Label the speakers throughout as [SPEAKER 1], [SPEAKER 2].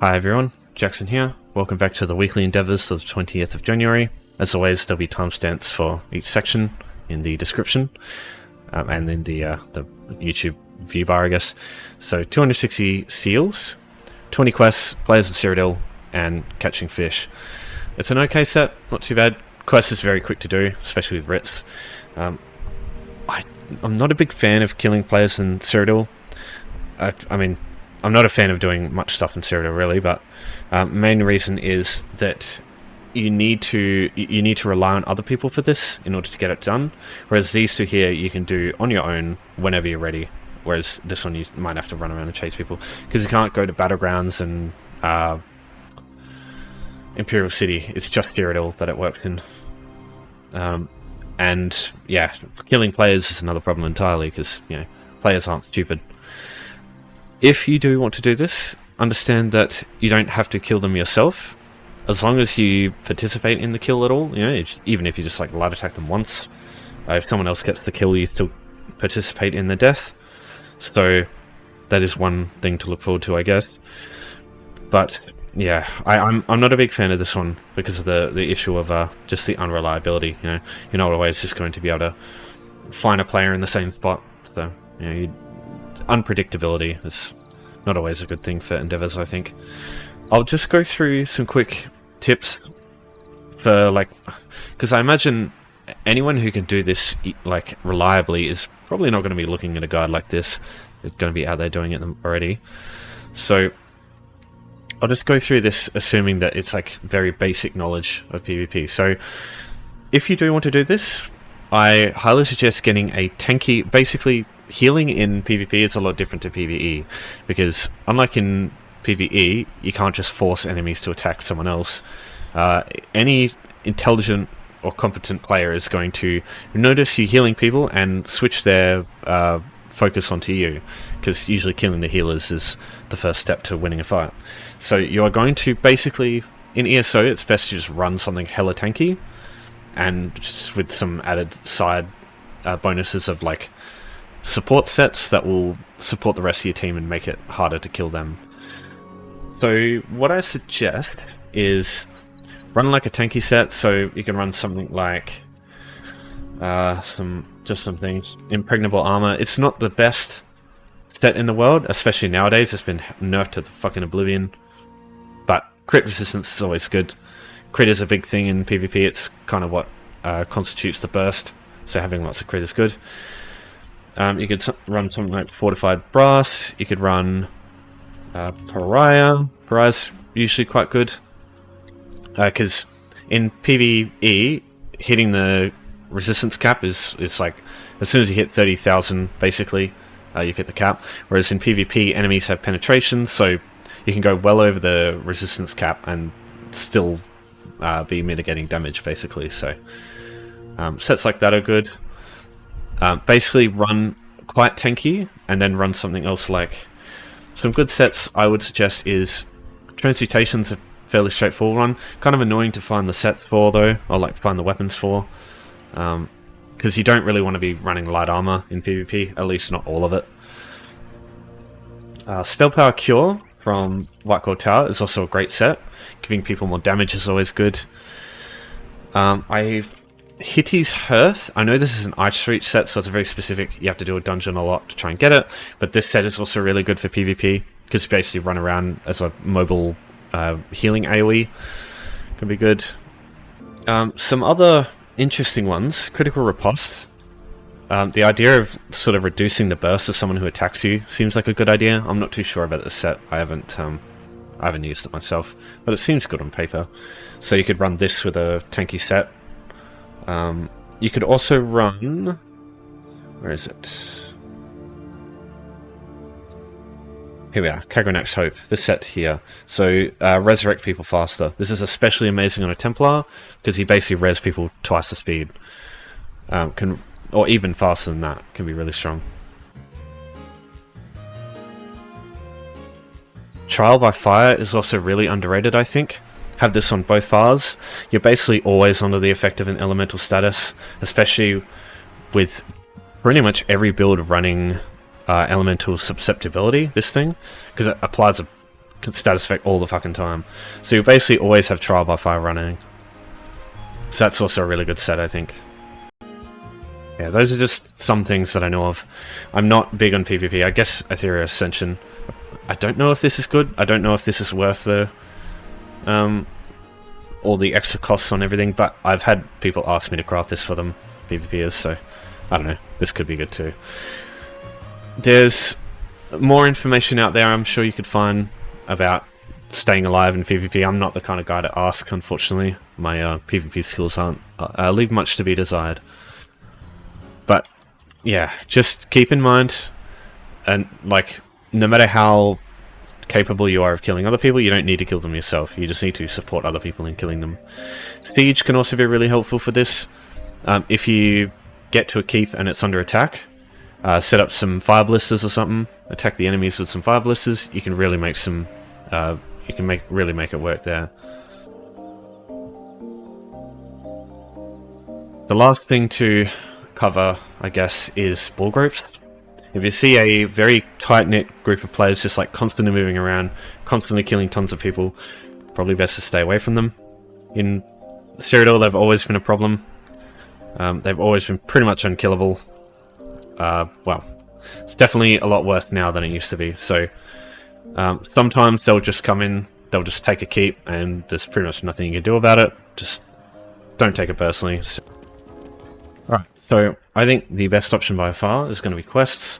[SPEAKER 1] Hi everyone, Jackson here. Welcome back to the weekly endeavours of the 20th of January. As always, there'll be timestamps for each section in the description and in the YouTube view bar, I guess. So 260 seals, 20 quests, players of Cyrodiil, and catching fish. It's an okay set, not too bad. Quest is very quick to do, especially with writs. I'm not a big fan of killing players in Cyrodiil. I mean, I'm not a fan of doing much stuff in Cyrodiil really, but main reason is that you need to rely on other people for this in order to get it done. Whereas these two here, you can do on your own whenever you're ready. Whereas this one, you might have to run around and chase people because you can't go to battlegrounds and Imperial City. It's just Cyrodiil that it works in. And yeah, killing players is another problem entirely because players aren't stupid. If you do want to do this, understand that you don't have to kill them yourself. As long as you participate in the kill at all, even if you just light attack them once, if someone else gets the kill, you still participate in the death. So that is one thing to look forward to, I guess. But yeah, I'm not a big fan of this one because of the issue of just the unreliability. You're not always just going to be able to find a player in the same spot. So unpredictability is not always a good thing for endeavors, I think. I'll just go through some quick tips for because I imagine anyone who can do this reliably is probably not going to be looking at a guide like this. They're going to be out there doing it already. So I'll just go through this assuming that it's very basic knowledge of PvP. So if you do want to do this, I highly suggest getting a tanky. Basically, healing in PvP is a lot different to PvE because unlike in PvE, you can't just force enemies to attack someone else. Any intelligent or competent player is going to notice you healing people and switch their focus onto you, because usually killing the healers is the first step to winning a fight. So you are going to basically, in ESO, it's best to just run something hella tanky, and just with some added side bonuses of support sets that will support the rest of your team and make it harder to kill them. So what I suggest is run a tanky set. So you can run something like some things. Impregnable armor. It's not the best set in the world, especially nowadays. It's been nerfed to the fucking oblivion. But crit resistance is always good. Crit is a big thing in PvP. It's kind of what constitutes the burst. So having lots of crit is good. You could run something like Fortified Brass. You could run Pariah. Pariah's usually quite good. Because in PvE, hitting the resistance cap is as soon as you hit 30,000, basically, you've hit the cap. Whereas in PvP, enemies have penetration, so you can go well over the resistance cap and still be mitigating damage, basically. So sets like that are good. Basically run quite tanky and then run something else. Some good sets I would suggest is Transmutation's a fairly straightforward one. Kind of annoying to find the sets for though, or find the weapons for, because you don't really want to be running light armor in PvP, at least not all of it. Spell Power Cure from Whitecourt Tower is also a great set. Giving people more damage is always good. Hitty's Hearth. I know this is an Ice Reach set, so it's very specific. You have to do a dungeon a lot to try and get it, but this set is also really good for PvP because you basically run around as a mobile healing AoE. Can be good. Some other interesting ones. Critical Riposte. The idea of sort of reducing the burst of someone who attacks you seems like a good idea. I'm not too sure about this set. I haven't used it myself, but it seems good on paper. So you could run this with a tanky set. You could also run... Where is it? Here we are, Kagranak's Hope, this set here. So, resurrect people faster. This is especially amazing on a Templar, because he basically res people twice the speed. Or even faster than that, can be really strong. Trial by Fire is also really underrated, I think. Have this on both bars. You're basically always under the effect of an elemental status, especially with pretty much every build running elemental susceptibility, this thing, because it applies a status effect all the fucking time. So you basically always have trial by fire running. So that's also a really good set, I think. Yeah, those are just some things that I know of. I'm not big on PvP. I guess Ethereal Ascension. I don't know if this is good. I don't know if this is worth the all the extra costs on everything, but I've had people ask me to craft this for them, PvPers, so I don't know. This could be good too. There's more information out there I'm sure you could find about staying alive in PvP. I'm not the kind of guy to ask, unfortunately. My PvP skills aren't leave much to be desired. But yeah, just keep in mind, and like, no matter how capable you are of killing other people, you don't need to kill them yourself. You just need to support other people in killing them. Siege can also be really helpful for this. If you get to a keep and it's under attack, set up some fire blisters or something. Attack the enemies with some fire blisters. You can really make some. You can really make it work there. The last thing to cover, I guess, is ball groups. If you see a very tight-knit group of players just like constantly moving around, constantly killing tons of people, probably best to stay away from them. In Cyrodiil, they've always been a problem. They've always been pretty much unkillable. Well, it's definitely a lot worse now than it used to be. So sometimes they'll just come in, they'll just take a keep, and there's pretty much nothing you can do about it. Just don't take it personally. Alright, so I think the best option by far is going to be quests.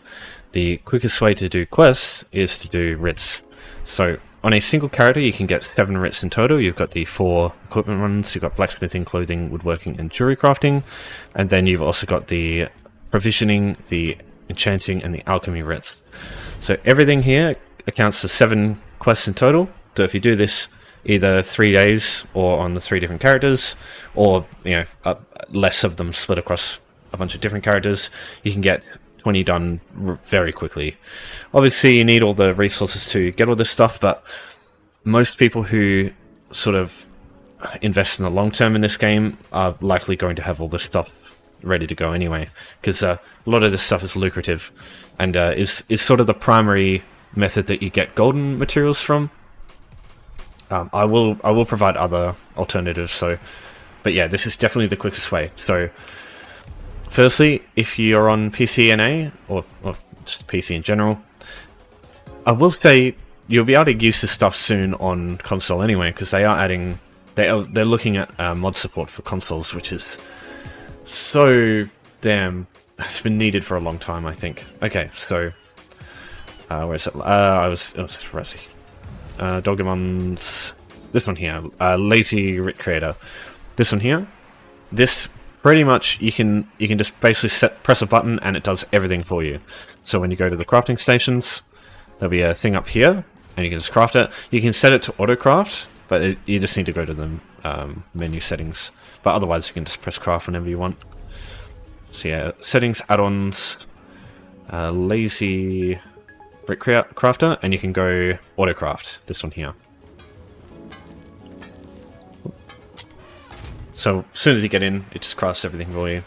[SPEAKER 1] The quickest way to do quests is to do writs. So on a single character you can get 7 writs in total. You've got the 4 equipment ones, you've got blacksmithing, clothing, woodworking and jewelry crafting. And then you've also got the provisioning, the enchanting and the alchemy writs. So everything here accounts for 7 quests in total. So if you do this either 3 days or on the 3 different characters, or less of them split across a bunch of different characters, you can get 20 done very quickly. Obviously you need all the resources to get all this stuff, but most people who sort of invest in the long term in this game are likely going to have all this stuff ready to go anyway, because a lot of this stuff is lucrative and is sort of the primary method that you get golden materials from. I will provide other alternatives, so, but yeah, this is definitely the quickest way. So firstly, if you're on PCNA or just PC in general, I will say you'll be able to use this stuff soon on console anyway, because they are adding, they're looking at mod support for consoles, which is so damn, that's been needed for a long time, I think. Okay, so where is it? Where is he? Dogemon's, this one here, Lazy Writ Creator. This one here, this pretty much you can just basically press a button and it does everything for you. So when you go to the crafting stations, there'll be a thing up here and you can just craft it. You can set it to auto craft, but you just need to go to the menu settings. But otherwise you can just press craft whenever you want. So yeah, settings, add-ons, Lazy Writ Crafter, and you can go autocraft, this one here. So as soon as you get in, it just crafts everything for you.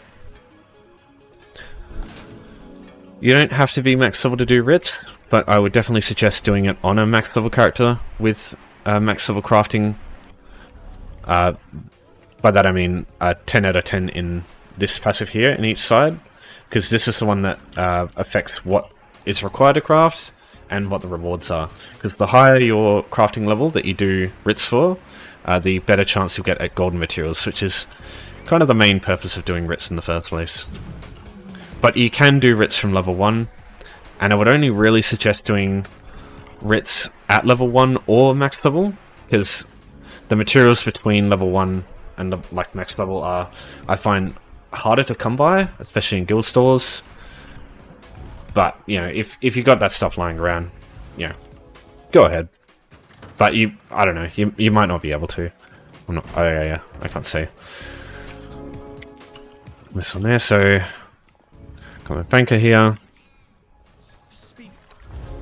[SPEAKER 1] You don't have to be max level to do writ, but I would definitely suggest doing it on a max level character with max level crafting. By that I mean 10 out of 10 in this passive here in each side, because this is the one that affects what is required to craft and what the rewards are. Because the higher your crafting level that you do writs for, the better chance you'll get at golden materials, which is kind of the main purpose of doing writs in the first place. But you can do writs from level 1, and I would only really suggest doing writs at level 1 or max level, because the materials between level 1 and like max level are, I find, harder to come by, especially in guild stores. But if you got that stuff lying around, go ahead. But I don't know, you might not be able to. I'm not. Oh yeah, I can't say. This on there. So got my banker here.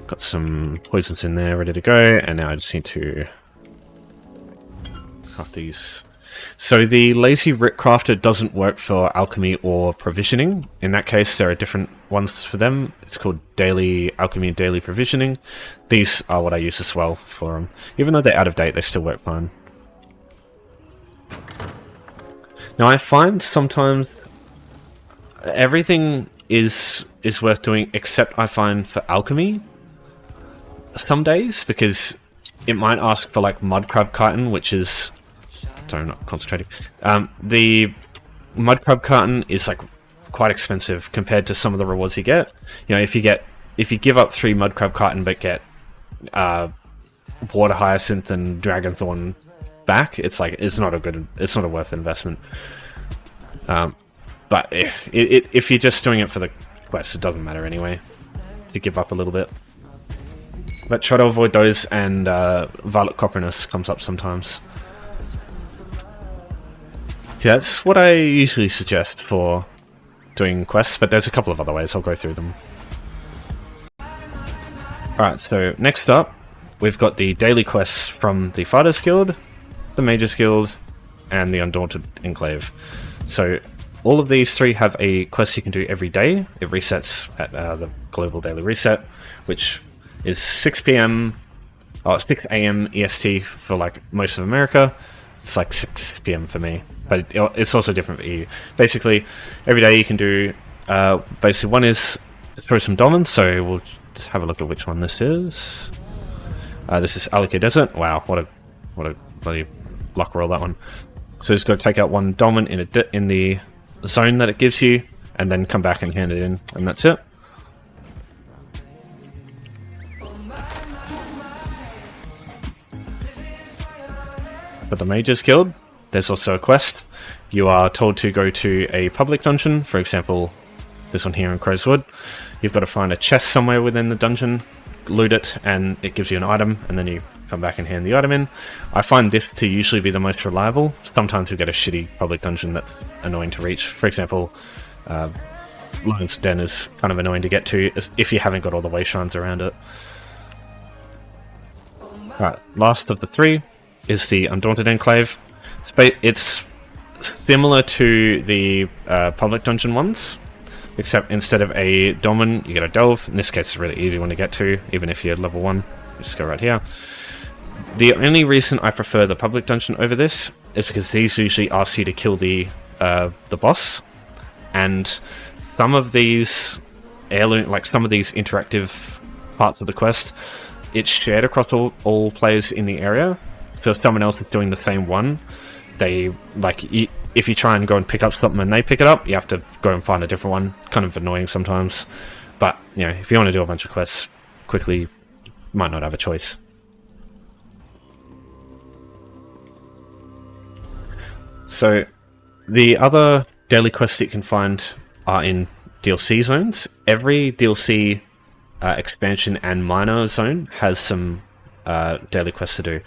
[SPEAKER 1] Got some poisons in there, ready to go, and now I just need to craft these. So the lazy Rick Crafter doesn't work for alchemy or provisioning. In that case, there are different ones for them. It's called daily alchemy and daily provisioning. These are what I use as well for them. Even though they're out of date, they still work fine. Now I find sometimes everything is worth doing, except I find for alchemy some days, because it might ask for like mud crab chitin, which is... Sorry, I'm not concentrating. The mud crab chitin is like quite expensive compared to some of the rewards you get. You know, if you give up 3 mud crab chitin but get water hyacinth and dragonthorn back, it's not a worth investment. But if you're just doing it for the quest, it doesn't matter anyway. You give up a little bit. But try to avoid those, and Violet Copperness comes up sometimes. Yeah, that's what I usually suggest for doing quests, but there's a couple of other ways. I'll go through them. Alright, so next up, we've got the daily quests from the Fighters Guild, the Mages Guild, and the Undaunted Enclave. So all of these 3 have a quest you can do every day. It resets at the global daily reset, which is 6 a.m. EST for like most of America. It's like 6 p.m. for me, but it's also different for you. Basically, every day you can do. Basically, one is throw some dolmens. So we'll just have a look at which one this is. This is Alika Desert. Wow, what a bloody luck roll, that one. So just got to take out 1 dolmen in the zone that it gives you, and then come back and hand it in, and that's it. For the Mages Guild, there's also a quest. You are told to go to a public dungeon, for example, this one here in Crow's Wood. You've got to find a chest somewhere within the dungeon, loot it, and it gives you an item, and then you come back and hand the item in. I find this to usually be the most reliable. Sometimes you get a shitty public dungeon that's annoying to reach. For example, Lion's Den is kind of annoying to get to if you haven't got all the way shrines around it. Alright, last of the 3 is the Undaunted Enclave. It's similar to the public dungeon ones, except instead of a dolmen, you get a delve. In this case, it's a really easy one to get to, even if you're level 1. Just go right here. The only reason I prefer the public dungeon over this is because these usually ask you to kill the boss, and some of these heirloom, like some of these interactive parts of the quest, it's shared across all players in the area. So if someone else is doing the same one, they if you try and go and pick up something and they pick it up, you have to go and find a different one. Kind of annoying sometimes, but you know, if you want to do a bunch of quests quickly, you might not have a choice. So the other daily quests that you can find are in DLC zones. Every DLC expansion and minor zone has some daily quests to do.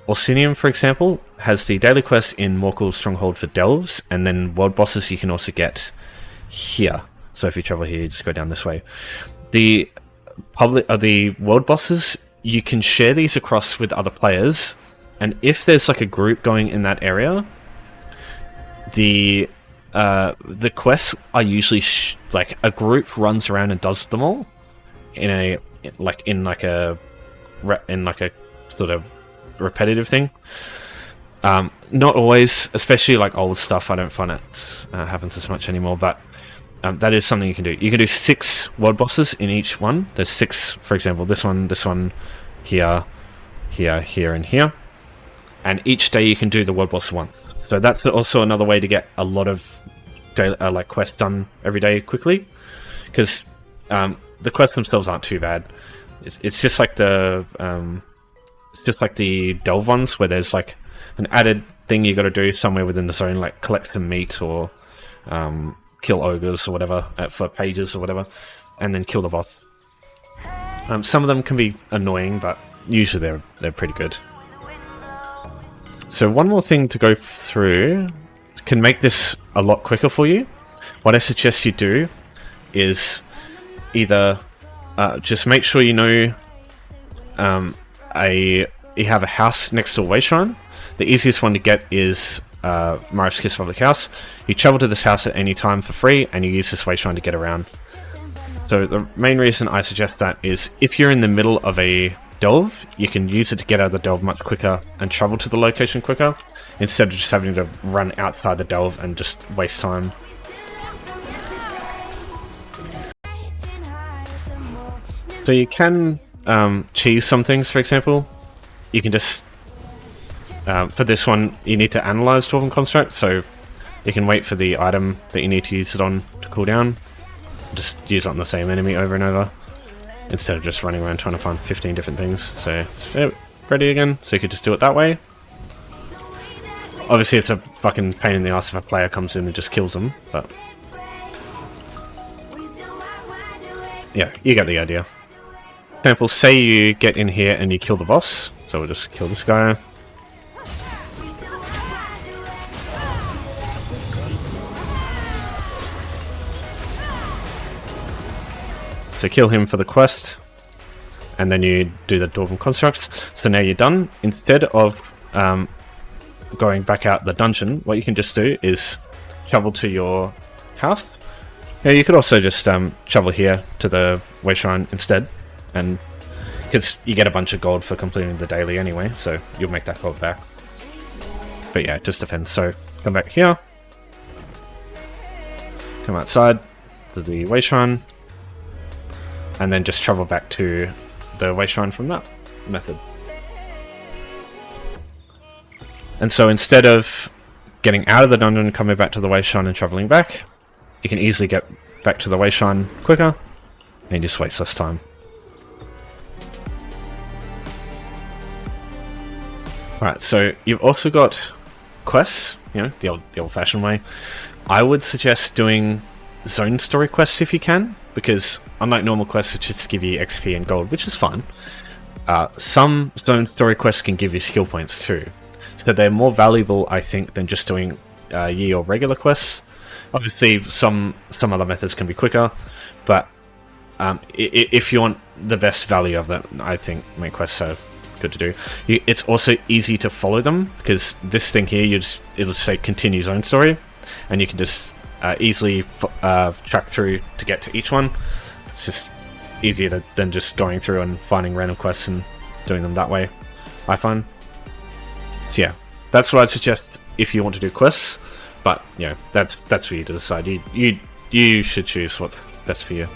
[SPEAKER 1] Orsinium, for example, has the daily quest in Morkul's Stronghold for Delves, and then world bosses you can also get here. So if you travel here, you just go down this way. The world bosses, you can share these across with other players, and if there's like a group going in that area, the quests are usually like a group runs around and does them all in a sort of repetitive thing. Not always, especially like old stuff. I don't find it happens as much anymore, but that is something you can do. You can do 6 world bosses in each one. There's 6, for example, this one, here, and here. And each day you can do the world boss once. So that's also another way to get a lot of daily, like quests done every day quickly, because the quests themselves aren't too bad. It's just like the delve ones, where there's like an added thing you got to do somewhere within the zone, like collect some meat or kill ogres or whatever for pages or whatever, and then kill the boss. Some of them can be annoying, but usually they're pretty good. So one more thing to go through can make this a lot quicker for you. What I suggest you do is either just make sure you know you have a house next to a way shrine. The easiest one to get is Morris Kiss Public House. You travel to this house at any time for free, and you use this way trying to get around. So the main reason I suggest that is if you're in the middle of a delve, you can use it to get out of the delve much quicker and travel to the location quicker, instead of just having to run outside the delve and just waste time. So you can cheese some things, for example. You can just... for this one, you need to analyze Dwarven Construct, so you can wait for the item that you need to use it on to cool down. Just use it on the same enemy over and over, instead of just running around trying to find 15 different things. So it's ready again, so you could just do it that way. Obviously it's a fucking pain in the ass if a player comes in and just kills them, but... yeah, you get the idea. For example, say you get in here and you kill the boss, so we'll just kill this guy. So kill him for the quest, and then you do the Dwarven Constructs. So now you're done. Instead of going back out the dungeon, what you can just do is travel to your house. Yeah, you could also just travel here to the way shrine instead, and because you get a bunch of gold for completing the daily anyway, so you'll make that gold back. But yeah, it just depends. So come back here, come outside to the way shrine, and then just travel back to the way shrine from that method. And so instead of getting out of the dungeon, coming back to the way shrine and traveling back, you can easily get back to the way shrine quicker, and you just waste less time. Alright, so you've also got quests, you know, the old-fashioned way. I would suggest doing zone story quests if you can, because unlike normal quests which just give you XP and gold, which is fun, some zone story quests can give you skill points too. So they're more valuable, I think, than just doing ye or regular quests. Obviously, some other methods can be quicker, but if you want the best value of that, I think main quests are good to do. It's also easy to follow them, because this thing here, it'll say continue zone story, and you can just easily track through to get to each one. It's just easier than just going through and finding random quests and doing them that way, I find. So yeah, that's what I'd suggest if you want to do quests, but you know, that's for you to decide. You should choose what's best for you.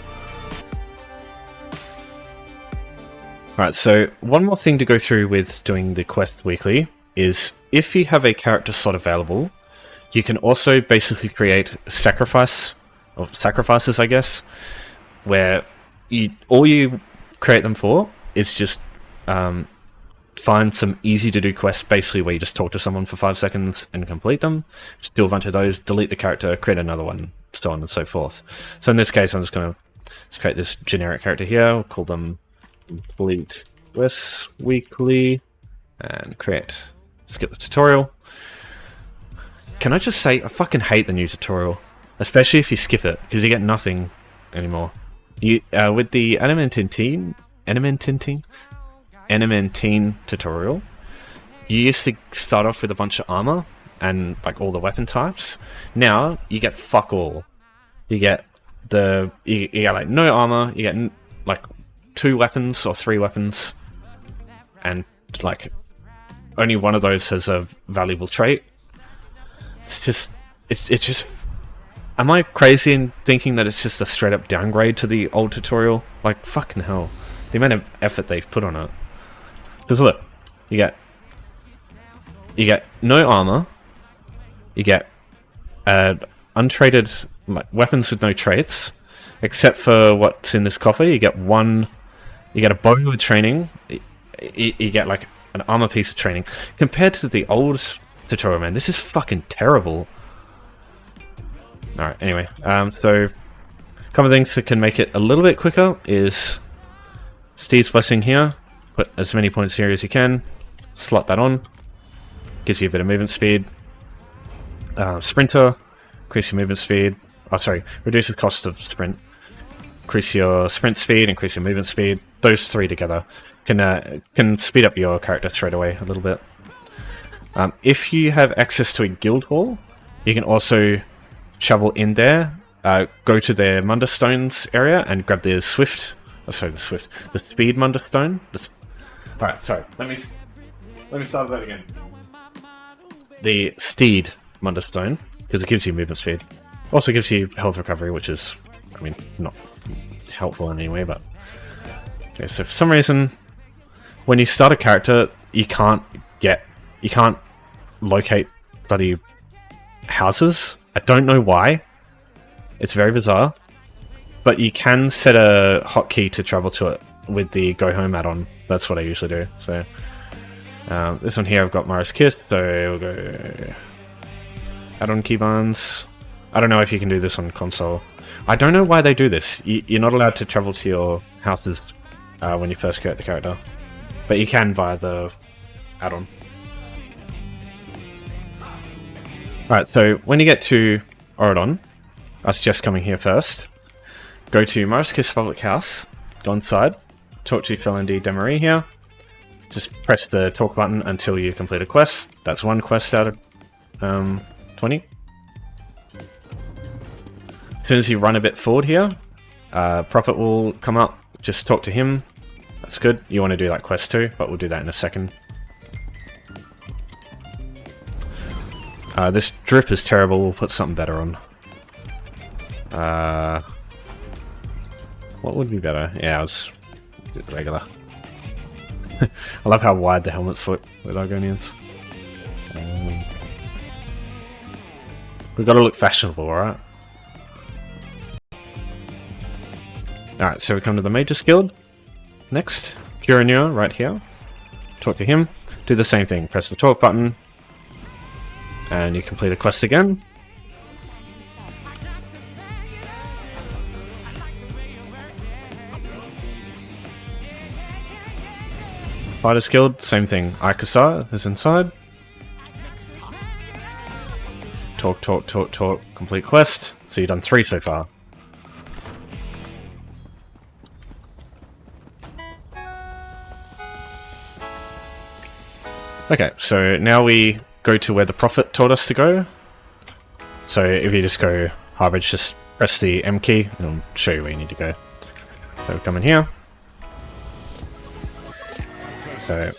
[SPEAKER 1] Alright, so one more thing to go through with doing the quest weekly is if you have a character slot available, you can also basically create sacrifices, I guess, where all you create them for is just find some easy to do quests, basically where you just talk to someone for 5 seconds and complete them. Just do a bunch of those, delete the character, create another one, so on and so forth. So in this case, I'm just going to create this generic character here. We'll call them Complete Quests Weekly, and skip the tutorial. Can I just say, I fucking hate the new tutorial, especially if you skip it, because you get nothing anymore. You with the Animantine tutorial, you used to start off with a bunch of armor and like all the weapon types. Now you get fuck all. You get you get like no armor. You get like 2 weapons or 3 weapons, and like only one of those has a valuable trait. It's just. Am I crazy in thinking that it's just a straight up downgrade to the old tutorial? Like fucking hell, the amount of effort they've put on it. Because look, you get no armor, you get untraded weapons with no traits, except for what's in this coffer. You get a bow with training, you get like an armor piece of training. Compared to the old tutorial, man, this is fucking terrible. Alright, anyway, so a couple of things that can make it a little bit quicker is Steve's Blessing here. Put as many points here as you can, slot that on, gives you a bit of movement speed. Sprinter, increase your movement speed. Oh, sorry, reduce the cost of sprint. Increase your sprint speed, increase your movement speed. Those 3 together can speed up your character straight away a little bit. If you have access to a guild hall, you can also travel in there, go to the Munder Stones area and grab the Speed Munder Stone. Alright, sorry, let me start that again. The Steed Munder Stone, because it gives you movement speed. Also gives you health recovery, which is, I mean, not helpful in any way, but... Okay, so for some reason, when you start a character, you can't locate bloody houses. I don't know why. It's very bizarre. But you can set a hotkey to travel to it with the Go Home add-on. That's what I usually do. So this one here, I've got Mara's Kiss, so we'll go add-on keybinds. I don't know if you can do this on console. I don't know why they do this. You're not allowed to travel to your houses when you first create the character. But you can via the add-on. Alright, so when you get to Oridon, I suggest coming here first. Go to Mara's Public House, go inside, talk to Felindi Demarie here. Just press the talk button until you complete a quest. That's one quest out of 20. As soon as you run a bit forward here, Prophet will come up, just talk to him. That's good. You want to do that quest too, but we'll do that in a second. This drip is terrible, we'll put something better on. What would be better? Yeah, I'll just do the regular. I love how wide the helmets look with Argonians. We've got to look fashionable, alright? Alright, so we come to the Mage's Guild. Next, Curanure, right here. Talk to him. Do the same thing. Press the talk button. And you complete a quest again. Fighters Guild, same thing. Ikusar is inside. Talk, complete quest. So you've done 3 so far. Okay, so now we go to where the Prophet told us to go. So if you just go Harvard, just press the M key and it'll show you where you need to go. So we come in here. So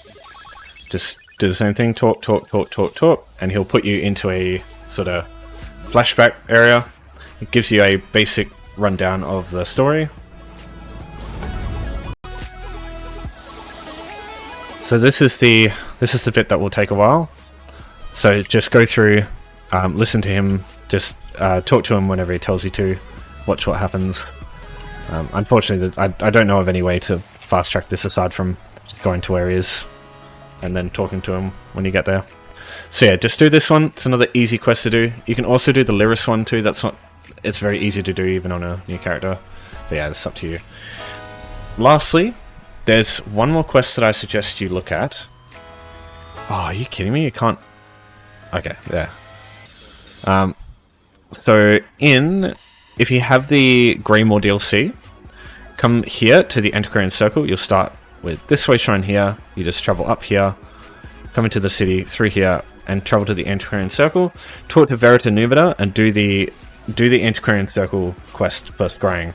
[SPEAKER 1] just do the same thing, talk, and he'll put you into a sort of flashback area. It gives you a basic rundown of the story. So this is the bit that will take a while. So just go through, listen to him, just talk to him whenever he tells you to, watch what happens. Unfortunately, I don't know of any way to fast track this aside from just going to where he is and then talking to him when you get there. So yeah, just do this one. It's another easy quest to do. You can also do the Lyris one too. It's very easy to do even on a new character. But yeah, it's up to you. Lastly, there's one more quest that I suggest you look at. Oh, are you kidding me? You can't... Okay, yeah. So if you have the Greymore DLC, come here to the Antiquarian Circle. You'll start with this way shrine here. You just travel up here, come into the city through here, and travel to the Antiquarian Circle. Talk to Verita Nuvida and do the Antiquarian Circle quest for scrying,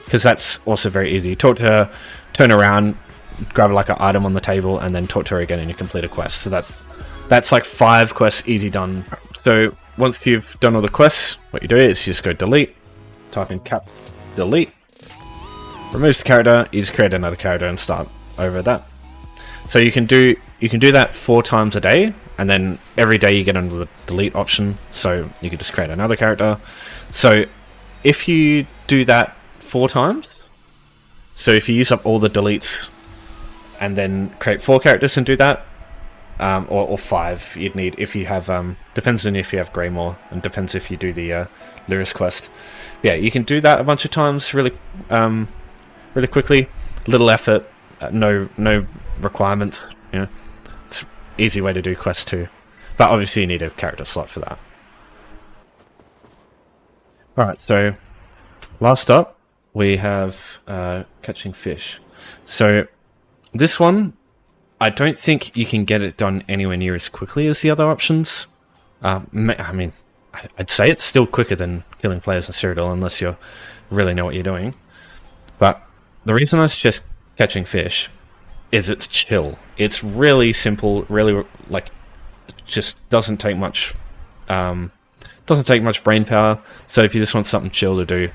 [SPEAKER 1] because that's also very easy. Talk to her, turn around, grab like an item on the table, and then talk to her again, and you complete a quest. So that's like 5 quests easy done. So once you've done all the quests, what you do is you just go delete, type in caps delete, removes the character, you just create another character and start over that. So you can do that 4 times a day, and then every day you get another delete option, so you can just create another character. So if you do that 4 times, so if you use up all the deletes and then create 4 characters and do that, or 5 you'd need if you have, depends on if you have Greymore, and depends if you do the Lyris quest. Yeah, you can do that a bunch of times really quickly, little effort, no requirements, you know. It's an easy way to do quests too, but obviously you need a character slot for that. Alright, so last up we have catching fish. So this one I don't think you can get it done anywhere near as quickly as the other options. I mean, I'd say it's still quicker than killing players in Cyrodiil unless you really know what you're doing. But the reason I suggest catching fish is it's chill. It's really simple, really, like, just doesn't take much brain power. So if you just want something chill to do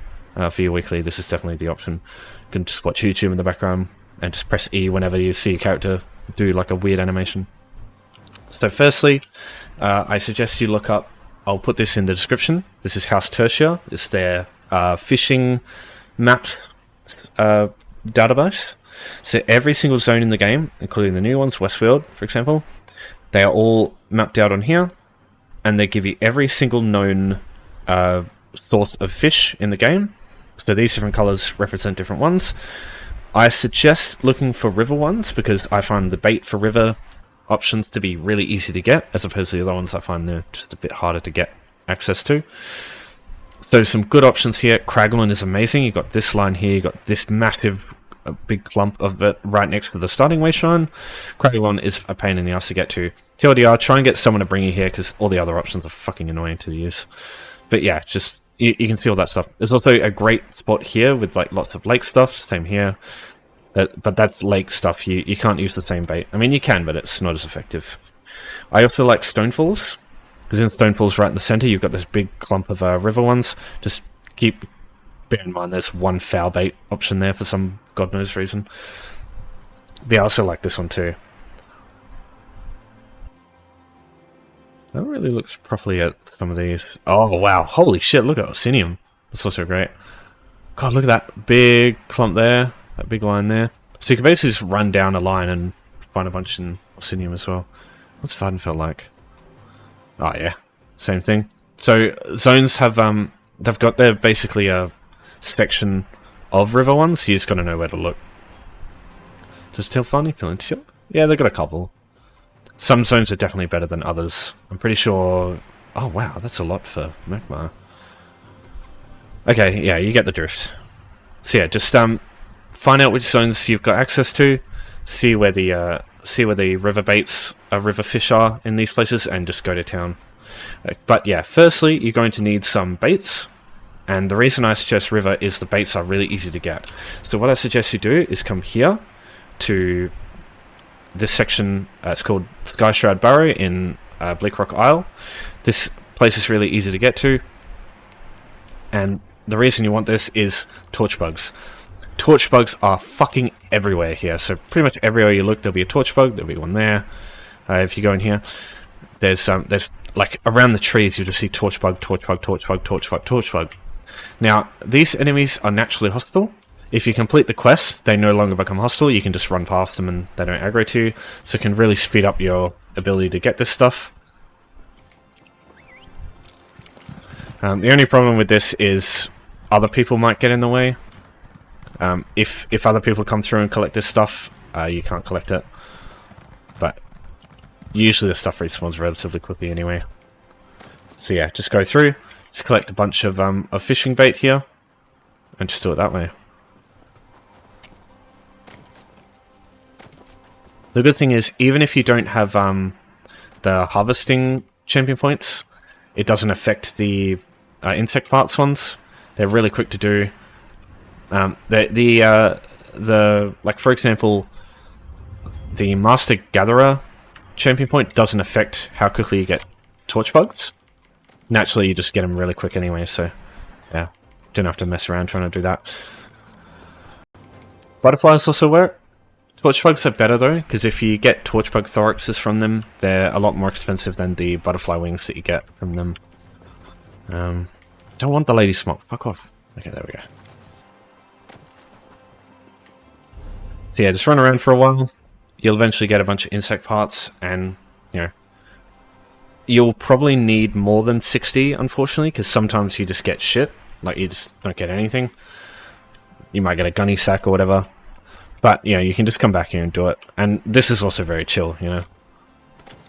[SPEAKER 1] for your weekly, this is definitely the option. You can just watch YouTube in the background and just press E whenever you see a character do like a weird animation. So firstly, I suggest you look up, I'll put this in the description, this is House Tertia. It's their fishing maps database. So every single zone in the game, including the new ones, Westfield for example, they are all mapped out on here, and they give you every single known source of fish in the game. So these different colors represent different ones. I suggest looking for river ones because I find the bait for river options to be really easy to get, as opposed to the other ones I find they're just a bit harder to get access to. So some good options here. Craglin is amazing. You've got this line here, you've got this massive big clump of it right next to the starting way shrine. Craglin is a pain in the ass to get to. TLDR, try and get someone to bring you here because all the other options are fucking annoying to use. But yeah, just you can see all that stuff. There's also a great spot here with like lots of lake stuff. Same here. But that's lake stuff. You can't use the same bait. I mean, you can, but it's not as effective. I also like Stonefalls, because in Stonefalls right in the center, you've got this big clump of river ones. Just bear in mind there's one foul bait option there for some god knows reason. But yeah, I also like this one too. That really looks properly at some of these. Oh wow, holy shit, look at Orsinium. That's also great. God, look at that big clump there. That big line there. So you can basically just run down a line and find a bunch in Orsinium as well. What's Vardenfell like? Oh yeah, same thing. So zones have they've got their basically a section of river ones. So you just got to know where to look. Does Tilfani feel into it? Yeah, they've got a couple. Some zones are definitely better than others. I'm pretty sure. Oh wow, that's a lot for Magmar. Okay, yeah, you get the drift. So yeah, just find out which zones you've got access to, see where the river baits, river fish are in these places, and just go to town. But yeah, firstly, you're going to need some baits, and the reason I suggest river is the baits are really easy to get. So what I suggest you do is come here to this section. It's called Sky Shroud Barrow in Bleak Rock Isle. This place is really easy to get to, and the reason you want this is torch bugs. Torch bugs are fucking everywhere here. So pretty much everywhere you look, there'll be a torch bug. There'll be one there. If you go in here, there's like around the trees, you'll just see torch bug, torch bug, torch bug, torch bug, torch bug. Now these enemies are naturally hostile. If you complete the quest, they no longer become hostile. You can just run past them and they don't aggro to you. So it can really speed up your ability to get this stuff. The only problem with this is other people might get in the way. If other people come through and collect this stuff, you can't collect it. But usually the stuff respawns relatively quickly anyway. So yeah, just go through, just collect a bunch of fishing bait here, and just do it that way. The good thing is, even if you don't have the harvesting champion points, it doesn't affect the insect parts ones. They're really quick to do. Like for example, the Master Gatherer champion point doesn't affect how quickly you get torch bugs. Naturally, you just get them really quick anyway, so yeah, don't have to mess around trying to do that. Butterflies also work. Torch bugs are better though, because if you get torch bug thoraxes from them, they're a lot more expensive than the butterfly wings that you get from them. Don't want the lady smock. Fuck off. Okay, there we go. So yeah, just run around for a while. You'll eventually get a bunch of insect parts, and you know, you'll probably need more than 60, unfortunately, because sometimes you just get shit. Like you just don't get anything. You might get a gunny sack or whatever. But, you know, you can just come back here and do it. And this is also very chill, you know.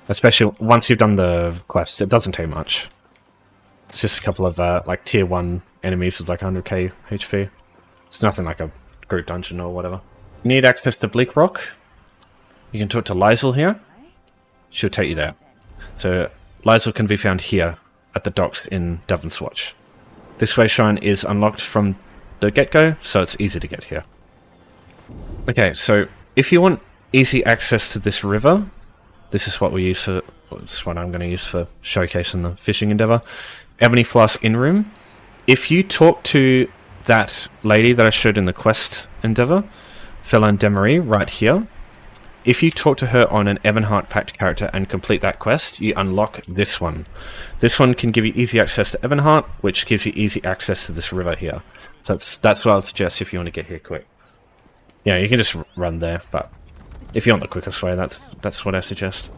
[SPEAKER 1] Especially once you've done the quest, it doesn't take much. It's just a couple of, like, tier 1 enemies with, like, 100k HP. It's nothing like a group dungeon or whatever. You need access to Bleak Rock. You can talk to Lysel here. She'll take you there. So Lysel can be found here at the docks in Devon's Watch. This way shrine is unlocked from the get-go, so it's easy to get here. Okay, so if you want easy access to this river, this is what we use for. This is what I'm going to use for showcasing the fishing endeavor. Ebony Flask Inn Room. If you talk to that lady that I showed in the quest endeavor, Felon Demarie, right here, if you talk to her on an Ebonheart Pact character and complete that quest, you unlock this one. This one can give you easy access to Ebonheart, which gives you easy access to this river here. So that's what I would suggest if you want to get here quick. Yeah, you can just run there, but if you want the quickest way, that's what I suggest.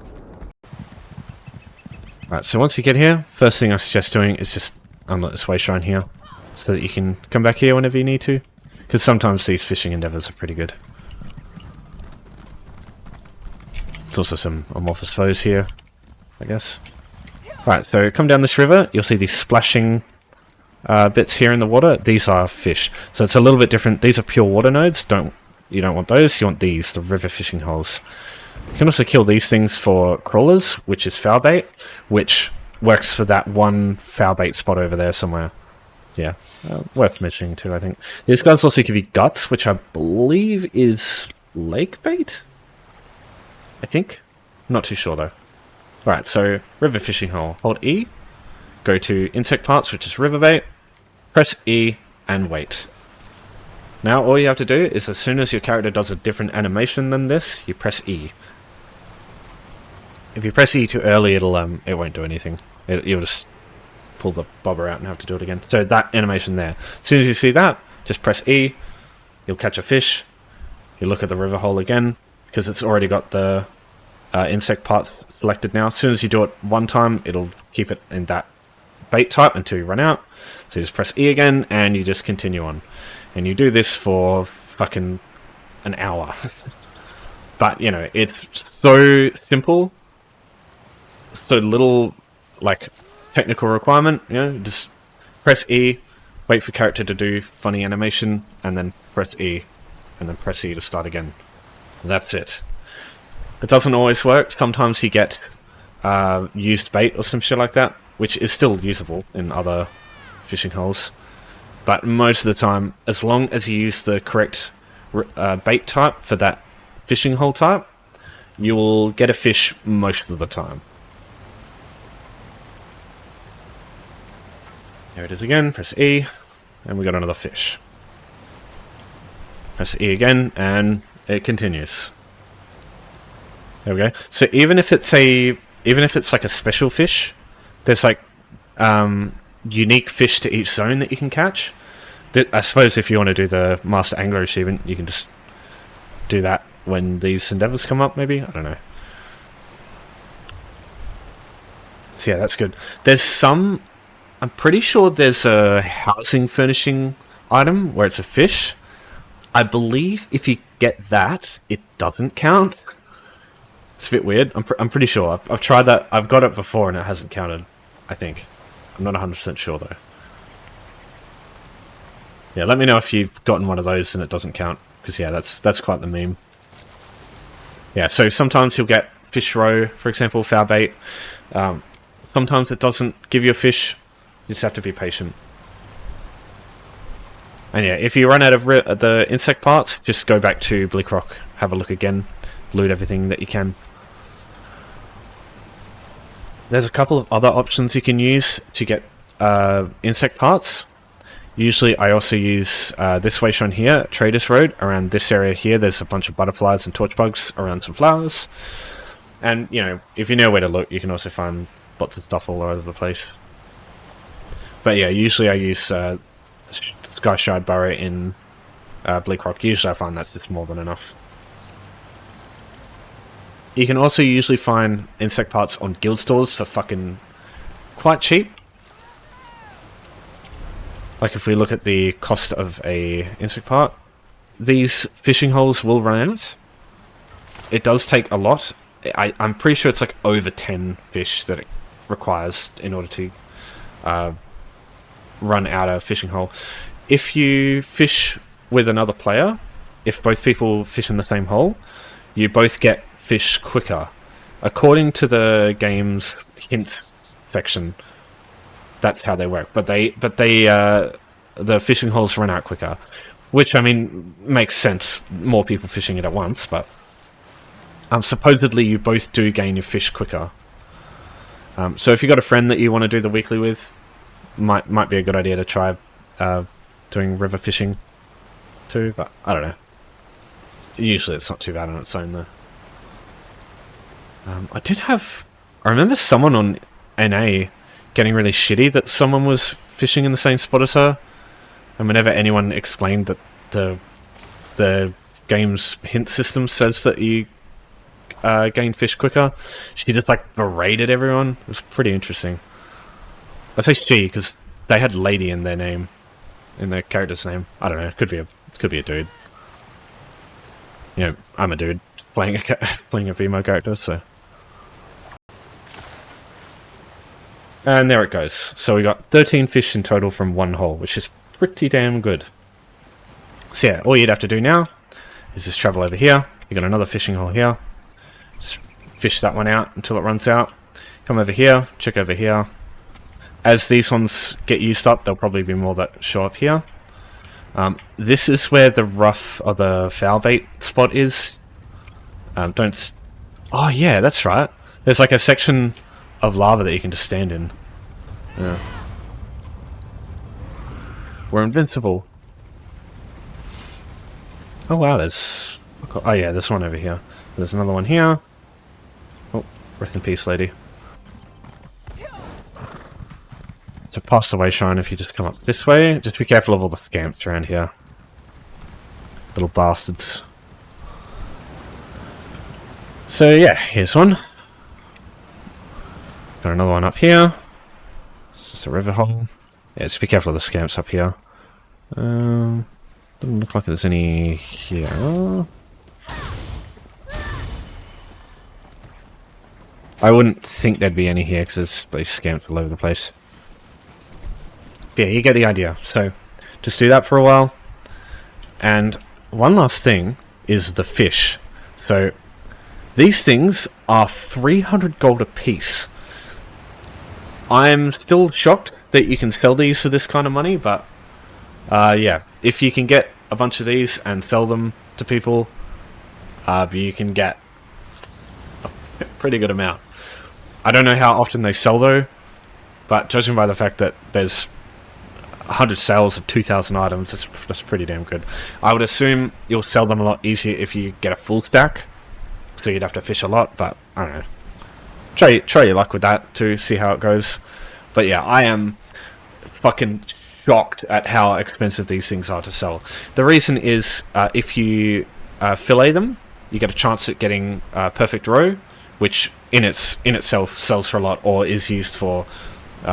[SPEAKER 1] Right, so once you get here, first thing I suggest doing is just unlock this way shrine here, so that you can come back here whenever you need to, because sometimes these fishing endeavors are pretty good. There's also some amorphous foes here, I guess. Right, so come down this river, you'll see these splashing bits here in the water. These are fish, so it's a little bit different. These are pure water nodes. You don't want those, you want these, the river fishing holes. You can also kill these things for crawlers, which is foul bait, which works for that one foul bait spot over there somewhere. Yeah, worth mentioning too, I think. These guys also give you guts, which I believe is lake bait? I think? Not too sure though. Right, so river fishing hole. Hold E, go to insect parts, which is river bait, press E and wait. Now all you have to do is as soon as your character does a different animation than this, you press E. If you press E too early, it won't do anything. You'll just pull the bobber out and have to do it again. So that animation there. As soon as you see that, just press E. You'll catch a fish. You look at the river hole again, because it's already got the insect parts selected now. As soon as you do it one time, it'll keep it in that bait type until you run out. So you just press E again, and you just continue on. And you do this for fucking an hour. But, you know, it's so simple. So little, like, technical requirement, you know, just press E, wait for character to do funny animation, and then press E, and then press E to start again. That's it. It doesn't always work. Sometimes you get used bait or some shit like that, which is still usable in other fishing holes. But most of the time, as long as you use the correct bait type for that fishing hole type, you will get a fish most of the time. There it is again, press E, and we got another fish. Press E again, and it continues. There we go. So even if it's like a special fish, there's like unique fish to each zone that you can catch. I suppose if you want to do the Master Angler achievement, you can just do that when these endeavors come up, maybe? I don't know. So yeah, that's good. There's some... I'm pretty sure there's a housing furnishing item where it's a fish. I believe if you get that, it doesn't count. It's a bit weird. I'm pretty sure. I've tried that. I've got it before and it hasn't counted, I think. I'm not 100% sure though. Yeah, let me know if you've gotten one of those and it doesn't count. Because yeah, that's quite the meme. Yeah, so sometimes you'll get fish roe, for example, foul bait. Sometimes it doesn't give you a fish. You just have to be patient. And yeah, if you run out of the insect parts, just go back to Bleak Rock, have a look again, loot everything that you can. There's a couple of other options you can use to get insect parts. Usually I also use this way shown here, Traders Road. Around this area here, there's a bunch of butterflies and torch bugs around some flowers. And, you know, if you know where to look, you can also find lots of stuff all over the place. But yeah, usually I use Sky Shard Burrow in Bleak Rock. Usually I find that's just more than enough. You can also usually find insect parts on guild stores for fucking quite cheap. Like if we look at the cost of a insect part, these fishing holes will run out. It does take a lot. I'm pretty sure it's like over 10 fish that it requires in order to run out a fishing hole. If you fish with another player, if both people fish in the same hole, you both get fish quicker. According to the game's hint section, that's how they work. But the fishing holes run out quicker, which, I mean, makes sense. More people fishing it at once, but supposedly you both do gain your fish quicker. So if you got a friend that you want to do the weekly with, might be a good idea to try doing river fishing too. But I don't know. Usually it's not too bad on its own though. I remember someone on NA getting really shitty that someone was fishing in the same spot as her, and whenever anyone explained that the game's hint system says that you gain fish quicker, she just like berated everyone. It was pretty interesting. I say she because they had lady in their name, in their character's name. I don't know. It could be a dude. You know, I'm a dude playing a female character, so. And there it goes. So we got 13 fish in total from one hole, which is pretty damn good. So yeah, all you'd have to do now is just travel over here. You got another fishing hole here. Just fish that one out until it runs out. Come over here, check over here. As these ones get used up, there'll probably be more that show up here. This is where the rough or the foul bait spot is. Oh yeah, that's right. There's like a section of lava that you can just stand in. Yeah. We're invincible. Oh wow, there's... Oh yeah, there's one over here. There's another one here. Oh, rest in peace, lady. So pass the way, Shine, if you just come up this way. Just be careful of all the scamps around here. Little bastards. So yeah, here's one. Got another one up here. It's just a river hole. Yeah, just be careful of the scamps up here. Doesn't look like there's any here. I wouldn't think there'd be any here because there's scamps all over the place. But yeah, you get the idea. So just do that for a while. And one last thing is the fish. So these things are 300 gold a piece. I'm still shocked that you can sell these for this kind of money, but yeah, if you can get a bunch of these and sell them to people, you can get a pretty good amount. I don't know how often they sell though, but judging by the fact that there's 100 sales of 2,000 items, that's pretty damn good. I would assume you'll sell them a lot easier if you get a full stack, so you'd have to fish a lot, but I don't know. Try your luck with that to see how it goes. But yeah, I am fucking shocked at how expensive these things are to sell. The reason is if you fillet them, you get a chance at getting perfect roe, which in itself sells for a lot or is used for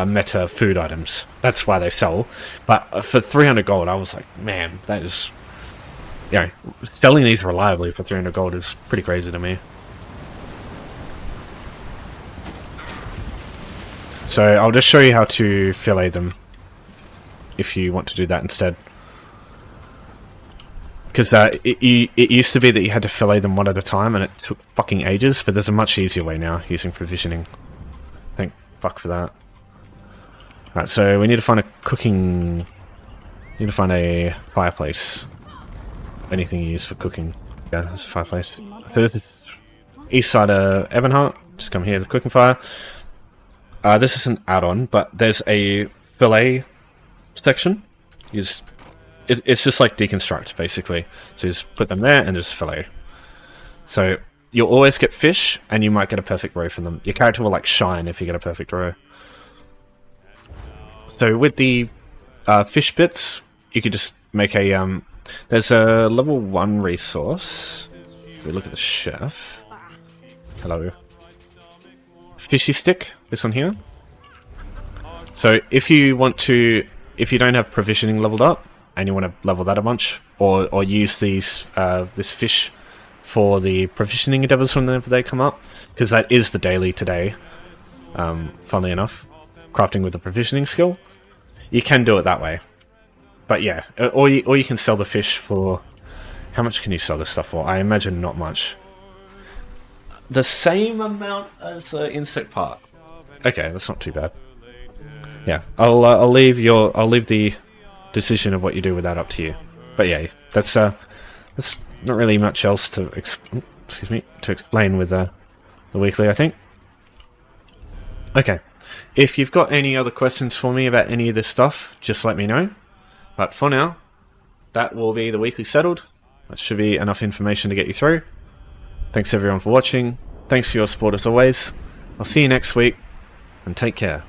[SPEAKER 1] meta food items. That's why they sell. But for 300 gold, I was like, man, that is... You know, selling these reliably for 300 gold is pretty crazy to me. So I'll just show you how to fillet them if you want to do that instead. Because it used to be that you had to fillet them one at a time and it took fucking ages, but there's a much easier way now using provisioning. Thank fuck for that. Alright, so we need to find a cooking... We need to find a fireplace. Anything you use for cooking. Yeah, there's a fireplace. So this is east side of Ebonheart. Just come here to the cooking fire. This is an add-on, but there's a fillet section. It's just like deconstruct, basically. So you just put them there and just fillet. So you'll always get fish, and you might get a perfect roe from them. Your character will like shine if you get a perfect roe. So with the fish bits, you could just make a... there's a level 1 resource. We look at the chef. Hello. Fishy stick, this one here. So if you want to, if you don't have provisioning leveled up and you want to level that a bunch, or use these this fish for the provisioning endeavors whenever they come up, because that is the daily today. Funnily enough, crafting with the provisioning skill, you can do it that way. But yeah, or you can sell the fish for... How much can you sell this stuff for? I imagine not much. the same amount as the insect part. Okay, that's not too bad. Yeah, I'll leave the decision of what you do with that up to you. But yeah, that's not really much else to explain with the weekly, I think. Okay, if you've got any other questions for me about any of this stuff, just let me know. But for now, that will be the weekly settled. That should be enough information to get you through. Thanks everyone for watching. Thanks for your support as always. I'll see you next week, and take care.